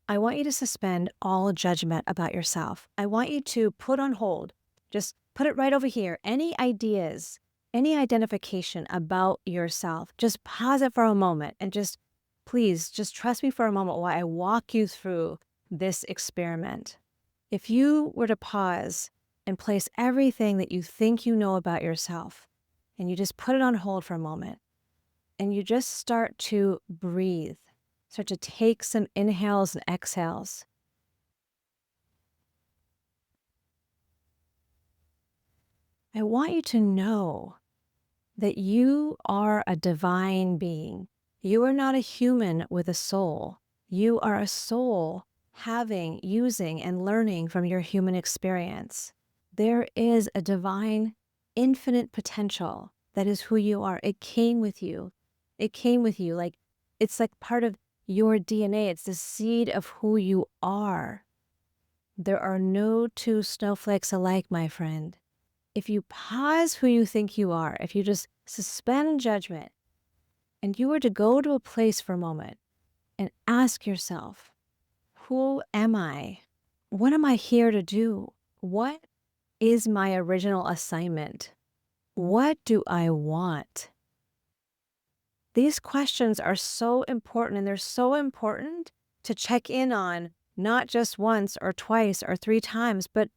I want you to suspend all judgment about yourself. I want you to put on hold, just put it right over here. Any ideas, any identification about yourself, just pause it for a moment and just please just trust me for a moment while I walk you through this experiment. If you were to pause and place everything that you think you know about yourself, and you just put it on hold for a moment, and you just start to breathe, start to take some inhales and exhales. I want you to know that you are a divine being. You are not a human with a soul. You are a soul having, using, and learning from your human experience. There is a divine, infinite potential that is who you are. It came with you. It came with you. It's like part of your DNA. It's the seed of who you are. There are no two snowflakes alike, my friend. If you pause who you think you are, if you just suspend judgment, and you were to go to a place for a moment and ask yourself, who am I? What am I here to do? What is my original assignment? What do I want? These questions are so important, and they're so important to check in on not just once or twice or three times, but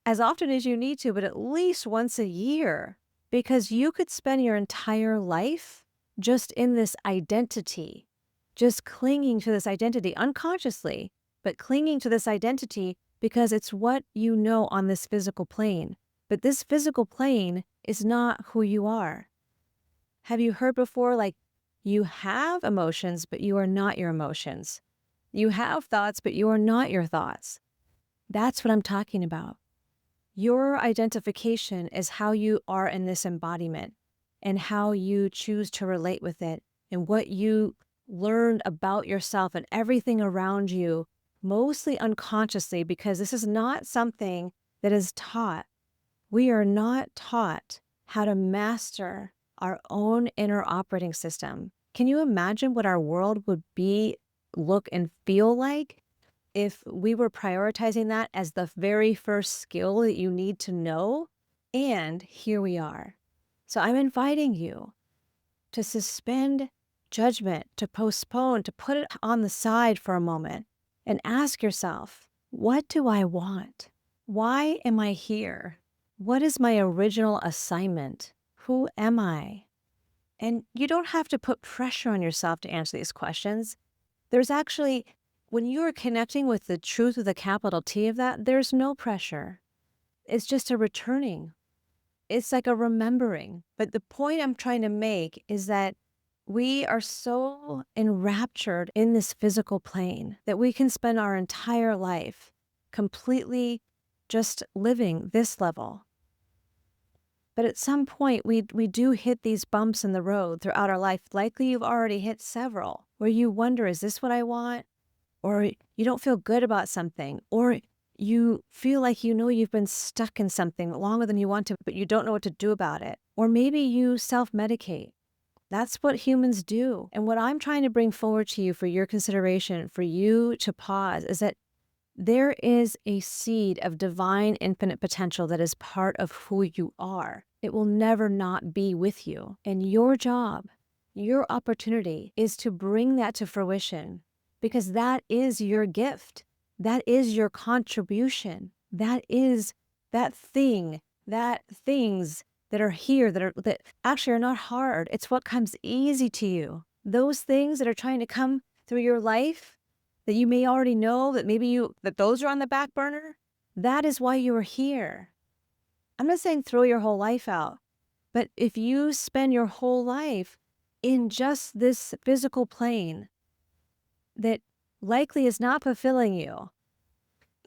as often as you need to, but at least once a year, because you could spend your entire life just in this identity, just clinging to this identity unconsciously, but clinging to this identity because it's what you know on this physical plane. But this physical plane is not who you are. Have you heard before, like, you have emotions, but you are not your emotions? You have thoughts, but you are not your thoughts. That's what I'm talking about. Your identification is how you are in this embodiment and how you choose to relate with it and what you learned about yourself and everything around you, mostly unconsciously, because this is not something that is taught. We are not taught how to master our own inner operating system. Can you imagine what our world would be, look, and feel like if we were prioritizing that as the very first skill that you need to know? And here we are. So I'm inviting you to suspend judgment, to postpone, to put it on the side for a moment and ask yourself, what do I want? Why am I here? What is my original assignment? Who am I? And you don't have to put pressure on yourself to answer these questions. There's actually, when you are connecting with the truth with a capital T of that, there's no pressure. It's just a returning. It's like a remembering. But the point I'm trying to make is that we are so enraptured in this physical plane that we can spend our entire life completely just living this level. But at some point, we do hit these bumps in the road throughout our life. Likely you've already hit several where you wonder, is this what I want? Or you don't feel good about something, or you feel like you know you've been stuck in something longer than you want to, but you don't know what to do about it. Or maybe you self-medicate. That's what humans do. And what I'm trying to bring forward to you for your consideration, for you to pause, is that there is a seed of divine infinite potential that is part of who you are. It will never not be with you. And your job, your opportunity is to bring that to fruition, because that is your gift. That is your contribution. That is that thing, that things that are here that actually are not hard. It's what comes easy to you. Those things that are trying to come through your life that you may already know, that those are on the back burner. That is why you are here. I'm not saying throw your whole life out, but if you spend your whole life in just this physical plane that likely is not fulfilling you,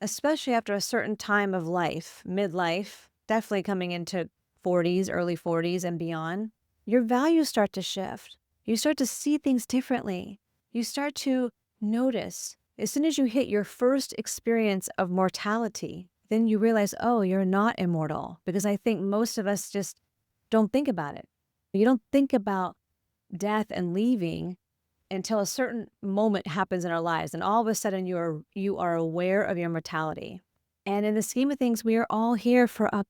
especially after a certain time of life, midlife, definitely coming into 40s, early 40s and beyond, your values start to shift. You start to see things differently. You start to notice. As soon as you hit your first experience of mortality, then you realize, oh, you're not immortal. Because I think most of us just don't think about it. You don't think about death and leaving until a certain moment happens in our lives. And all of a sudden you are aware of your mortality. And in the scheme of things, we are all here for a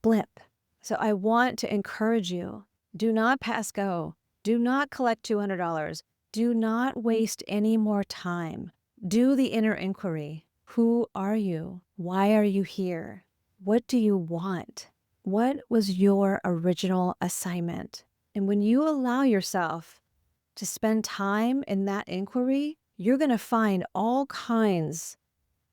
blip. So I want to encourage you, do not pass go. Do not collect $200. Do not waste any more time. Do the inner inquiry. Who are you? Why are you here? What do you want? What was your original assignment? And when you allow yourself to spend time in that inquiry, you're going to find all kinds.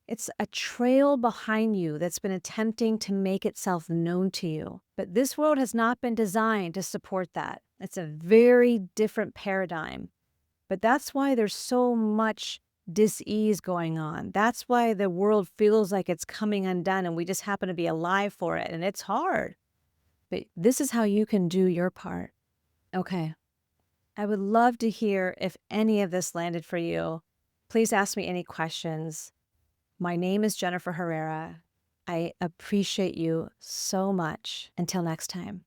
It's a trail behind you that's been attempting to make itself known to you. But this world has not been designed to support that. It's a very different paradigm. But that's why there's so much dis-ease going on. That's why the world feels like it's coming undone and we just happen to be alive for it. And it's hard. But this is how you can do your part. Okay. I would love to hear if any of this landed for you. Please ask me any questions. My name is Jennifer Herrera. I appreciate you so much. Until next time.